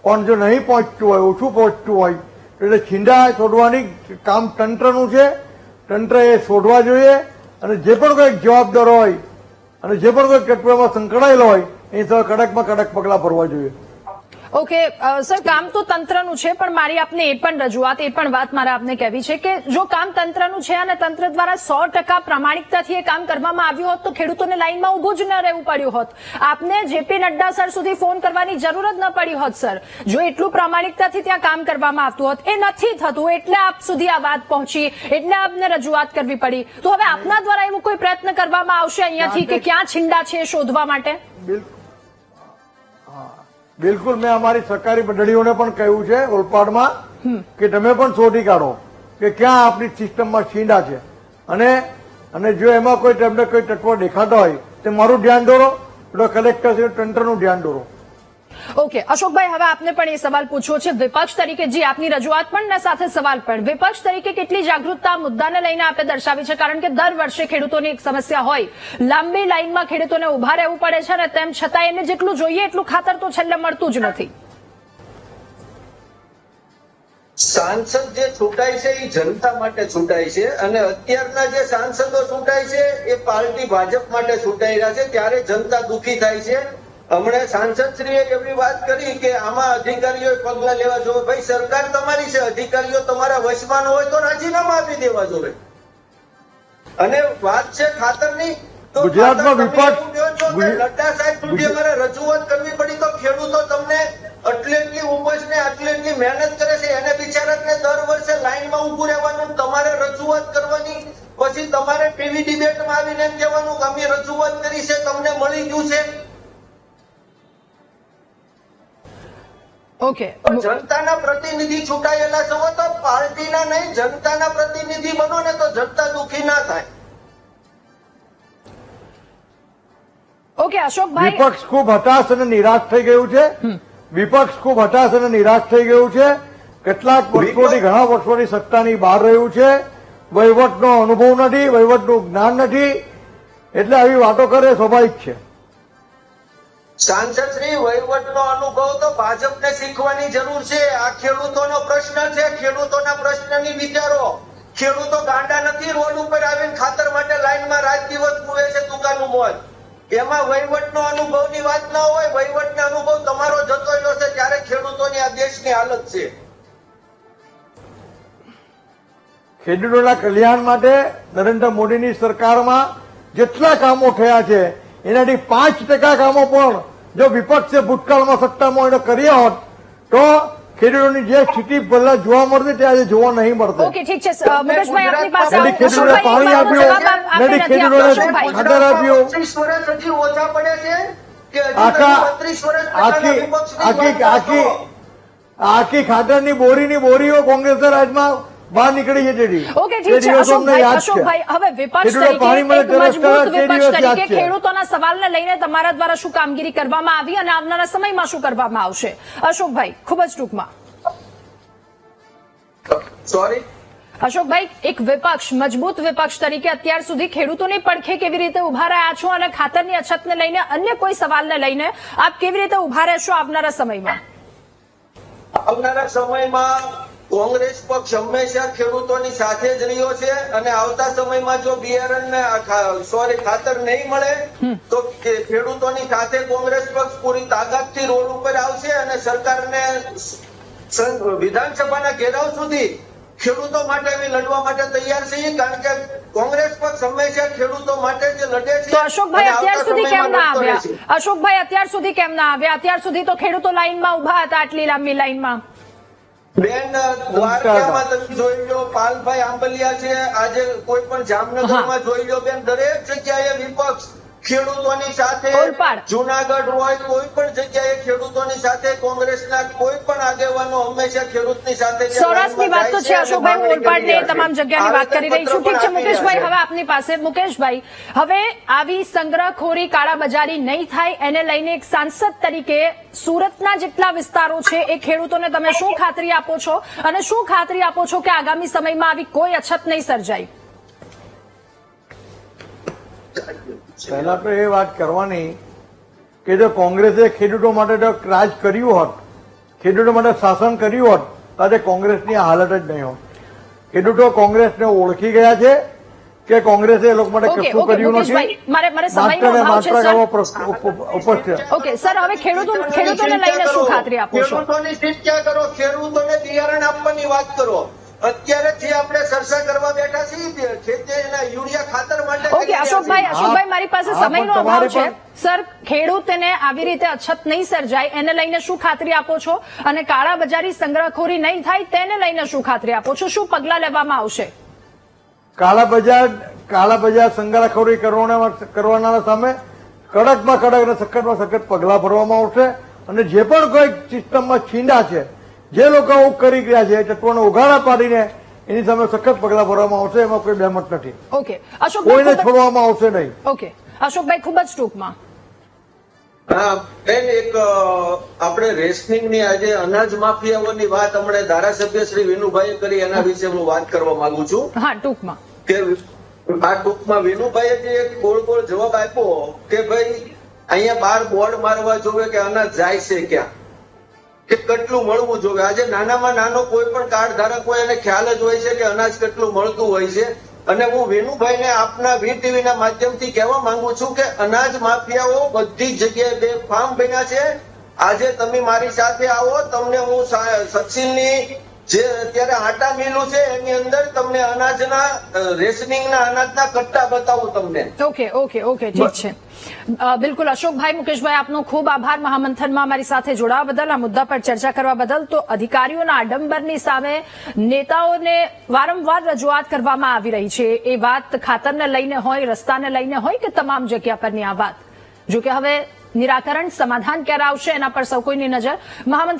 પણ જો નહીં પહોંચતું હોય, ઓછું પહોંચતું હોય તો એટલે છીંડા શોધવાની કામ તંત્રનું છે. તંત્ર એ શોધવા જોઈએ અને જે પણ કોઈ જવાબદાર હોય અને જે પણ કોઈ તત્વમાં સંકળાયેલો હોય એની સામે કડકમાં કડક પગલાં ભરવા જોઈએ. ઓકે સર, કામ તો તંત્રનું છે, પણ મારી આપને એ પણ રજૂઆત, એ પણ વાત મારે આપને કહેવી છે કે જો કામ તંત્રનું છે અને તંત્ર દ્વારા 100% પ્રામાણિકતાથી એ કામ કરવામાં આવ્યું હોત તો ખેડૂતોને લાઈનમાં ઉભું જ ન રહેવું પડ્યું હોત. આપને જેપી નડ્ડા સર સુધી ફોન કરવાની જરૂર જ ન પડી હોત સર, જો એટલું પ્રામાણિકતાથી ત્યાં કામ કરવામાં આવતું હોત. એ નથી થતું એટલે આપ સુધી આ વાત પહોંચી, એટલે આપને રજૂઆત કરવી પડી. તો હવે આપના દ્વારા એવો કોઈ પ્રયત્ન કરવામાં આવશે અહીંયાથી કે ક્યાં છીંડા છે શોધવા માટે? બિલકુલ મેં અમારી સરકારી મંડળીઓને પણ કહ્યું છે ઓલપાડમાં કે તમે પણ શોધી કાઢો કે ક્યાં આપણી સિસ્ટમમાં છીંડા છે અને જો એમાં કોઈ તમને કોઈ તત્વ દેખાતા હોય તો મારું ધ્યાન દોરો, એટલે કલેક્ટર તંત્રનું ધ્યાન દોરો. ઓકે અશોકભાઈ, હવે આપને પણ એ સવાલ પૂછવો છે વિપક્ષ તરીકે, જી આપની રજૂઆત પણ ને સાથે સવાલ પણ, વિપક્ષ તરીકે કેટલી જાગૃતતા આ મુદ્દાને લઈને આપે દર્શાવી છે? કારણ કે દર વર્ષે ખેડૂતોની એક સમસ્યા હોય, લાંબી લાઈનમાં ખેડૂતોને ઉભા રહેવું પડે છે ને તેમ છતાં એને જેટલું જોઈએ એટલું ખાતર તો છેલ્લે મળતું જ નથી. સાંસદ જે ચૂંટાય છે એ જનતા માટે ચૂંટાય છે અને અત્યારના જે સાંસદો ચૂંટાય છે એ પાર્ટી ભાજપ માટે ચૂંટાઈ રહ્યા છે, ત્યારે જનતા દુઃખી થાય છે. હમણાં સાંસદશ્રીએ એવી વાત કરી કે આમાં અધિકારીઓએ પગલા લેવા જોઈએ. ભાઈ સરકાર તમારી છે, અધિકારીઓ તમારા વશમાં ન હોય તો રાજીનામા આપી દેવા જોઈએ. અને વાત છે ખાતરની, તો ગુજરાતમાં વિપક્ષ નડ્ડા સાહેબ સુધી અમારે રજૂઆત કરવી પડી તો ખેડૂતો તમને આટલી ઉપજ ને આટલી મહેનત કરે છે એને બિચારાને દર વર્ષે લાઈનમાં ઉભું રહેવાનું, તમારે રજૂઆત કરવાની, પછી તમારે ટીવી ડિબેટમાં આવીને એમ કહેવાનું કે અમે રજૂઆત કરી છે, તમને મળી ગયું છે. ઓકે, જનતાના પ્રતિનિધિ ચૂંટાયેલા છો તો પાર્ટીના નહીં જનતાના પ્રતિનિધિ બનો ને તો જનતા દુઃખી ના થાય. ઓકે અશોકભાઈ, વિપક્ષ ખૂબ હતાશ અને નિરાશ થઈ ગયું છે. વિપક્ષ ખૂબ હતાશ અને નિરાશ થઈ ગયું છે. કેટલાક વર્ષોથી, ઘણા વર્ષોથી સત્તાની બહાર રહ્યું છે, વહીવટનો અનુભવ નથી, વહીવટનું જ્ઞાન નથી, એટલે આવી વાતો કરે સ્વાભાવિક છે. સાંસદ શ્રી, વહીવટનો અનુભવ તો ભાજપને શીખવાની જરૂર છે. આ ખેડૂતોનો પ્રશ્ન છે, ખેડૂતોના પ્રશ્નની વિચારો. ખેડૂતો ગાંડા નથી, રોડ ઉપર આવીને ખાતર માટે લાઈનમાં રાત દિવસ પૂરે છે દુકાનું મોજ. એમાં વહીવટનો અનુભવની વાત ના હોય, વહીવટનો અનુભવ તમારો જતો રહ્યો છે ત્યારે ખેડૂતોની આ દેશની હાલત છે. ખેડૂતોના કલ્યાણ માટે નરેન્દ્ર મોદીની સરકારમાં જેટલા કામો થયા છે એનાથી 5% કામો પણ જો વિપક્ષે ભૂતકાળમાં સત્તામાં એને કર્યા હોત તો ખેડૂતોની જે સ્થિતિ પહેલા જોવા મળતી તે આજે જોવા નહીં મળતી. ઓકે ઠીક છે મુકેશભાઈ, આપની પાસે નથી ખેડૂતોને પાણી આપ્યું, નથી ખેડૂતોને ખાતર આપ્યું. 30 વર્ષ હજી ઓછા પડે છે કે આખી ખાતરની બોરીઓ કોંગ્રેસના રાજમાં બહાર નીકળી છે. ઓકે ઠીક છે અશોકભાઈ, હવે વિપક્ષ તરીકે એક મજબૂત વિપક્ષ તરીકે ખેડૂતોના સવાલને લઈને તમારા દ્વારા શું કામગીરી કરવામાં આવી અને આવનારા સમયમાં શું કરવામાં આવશે? અશોકભાઈ, ખૂબ જ ટૂંકમાં. સોરી અશોકભાઈ, એક વિપક્ષ, મજબૂત વિપક્ષ તરીકે અત્યાર સુધી ખેડૂતોની પડખે કેવી રીતે ઉભા રહ્યા છો અને ખાતરની અછતને લઈને અન્ય કોઈ સવાલને લઈને આપ કેવી રીતે ઉભા રહેશો આવનારા સમયમાં? આવનારા સમયમાં કોંગ્રેસ પક્ષ હંમેશા ખેડૂતોની સાથે જ રહ્યો છે અને આવતા સમયમાં જો બિયારણ ને ખાતર નહીં મળે તો ખેડૂતોની સાથે કોંગ્રેસ પક્ષ પૂરી તાકાતથી રોડ ઉપર આવશે અને સરકારને વિધાનસભાના ઘેરાવ સુધી ખેડૂતો માટે લડવા માટે તૈયાર છીએ, કારણ કે કોંગ્રેસ પક્ષ હંમેશા ખેડૂતો માટે જ લડે છે. તો અશોકભાઈ અત્યાર સુધી કેમ ના આવ્યા? અશોકભાઈ અત્યાર સુધી કેમ ના આવ્યા? અત્યાર સુધી તો ખેડૂતો લાઈનમાં ઉભા હતા, આટલી લાંબી લાઈનમાં. બેન, દ્વારકામાં તમે જોઈ લો, પાલભાઈ આંબલિયા છે, આજે કોઈ પણ જામનગરમાં જોઈ લો બેન, દરેક જગ્યાએ વિપક્ષ ખેડૂતોની સાથે, જુનાગઢ હોય કોઈ પણ જગ્યાએ ખેડૂતોની સાથે, કોંગ્રેસના કોઈ પણ આગેવાનો હંમેશા ખેડૂતની સાથે. સૌરાષ્ટ્રની વાત તો છે અશોકભાઈ, હું ઓલપાડને તમામ જગ્યાની વાત કરી રહી છું. ઠીક છે મુકેશભાઈ, હવે આપની પાસે. મુકેશભાઈ, હવે આવી સંગ્રહખોરી, કાળાબજારી નહીં થાય એને લઈને એક સાંસદ તરીકે સુરતના જેટલા વિસ્તારો છે એ ખેડૂતોને તમે શું ખાતરી આપો છો અને શું ખાતરી આપો છો કે આગામી સમયમાં આવી કોઈ અછત નહીં સર્જાય? પહેલા તો એ વાત કરવાની કે જો કોંગ્રેસે ખેડૂતો માટે જો રાજ કર્યું હોત, ખેડૂતો માટે શાસન કર્યું હોત તો આજે કોંગ્રેસની હાલત જ નહીં હોત. ખેડૂતો કોંગ્રેસને ઓળખી ગયા છે કે કોંગ્રેસે એ લોકો માટે કશું કર્યું નથી. ઓકે સર, હવે ખેડૂતોને લઈને શું ખાતરી આપો છો? ખેડૂતોની ચિંતા કરો, ખેડૂતોને બિયારણ આપવાની વાત કરો. અત્યારે જે આપણે ચર્ચા કરવા બેઠા છીએ ખેતીના યુરિયા ખાતર માટે. ઓકે અશોકભાઈ, મારી પાસે સમયનો અભાવ છે. સર, ખેડૂતને આવી રીતે અછત નહીં સર્જાય એને લઈને શું ખાતરી આપો છો અને કાળાબજારી, સંગ્રહખોરી નહીં થાય તેને લઈને શું ખાતરી આપો છો? શું પગલા લેવામાં આવશે? કાળાબજાર સંગ્રહખોરી કરવાના સામે કડકમાં કડક અને સખતમાં સખત પગલા ભરવામાં આવશે અને જે પણ કોઈ સિસ્ટમમાં છીંડા છે, જે લોકો આવું કરી રહ્યા છે, એ તત્વોને ઉઘાડા પાડીને એની સામે સખત પગલાં ભરવામાં આવશે, એમાં કોઈ બેમત નથી. ઓકે અશોકભાઈ, કોઈને છોડવામાં આવશે નહીં. ઓકે અશોકભાઈ, ખૂબ જ ટૂંકમાં. હા બેન, એક આપણે રેશનિંગની આજે અનાજ માફિયાઓની વાત હમણાં ધારાસભ્ય શ્રી વિનુભાઈએ કરી, એના વિશે હું વાત કરવા માંગુ છું. હા, ટૂંકમાં. કે આ ટૂંકમાં વિનુભાઈએ જે એક ગોળ ગોળ જવાબ આપ્યો કે ભાઈ અહીંયા બહાર બોર્ડ મારવા જોવે કે અનાજ જાય છે ક્યાં, કે કેટલું મળવું જોઈએ. આજે નાનામાં નાનો કોઈ પણ કાર્ડ ધારક હોય એને ખ્યાલ જ હોય છે કે અનાજ કેટલું મળતું હોય છે. અને હું વિનુભાઈને આપના વીટીવી ના માધ્યમથી કહેવા માંગુ છું કે અનાજ માફિયાઓ બધી જગ્યાએ બેફામ બન્યા છે. આજે તમે મારી સાથે આવો, તમને હું સચિનની જે અત્યારે આટા મિલું છે એની અંદર તમને અનાજના રેશનિંગના અનાજના કટ્ટા બતાવું તમને. ઓકે ઠીક છે. બિલકુલ અશોકભાઈ, મુકેશભાઈ, આપનો ખૂબ આભાર મહામંથનમાં અમારી સાથે જોડાવા બદલ, આ મુદ્દા પર ચર્ચા કરવા બદલ. તો અધિકારીઓના આડંબરની સામે નેતાઓને વારંવાર રજૂઆત કરવામાં આવી રહી છે. એ વાત ખાતરને લઈને હોય, રસ્તાને લઈને હોય કે તમામ જગ્યા પરની આ વાત. જો કે હવે નિરાકરણ, સમાધાન ક્યારે આવશે એના પર સૌ કોઈની નજર. મહામંથન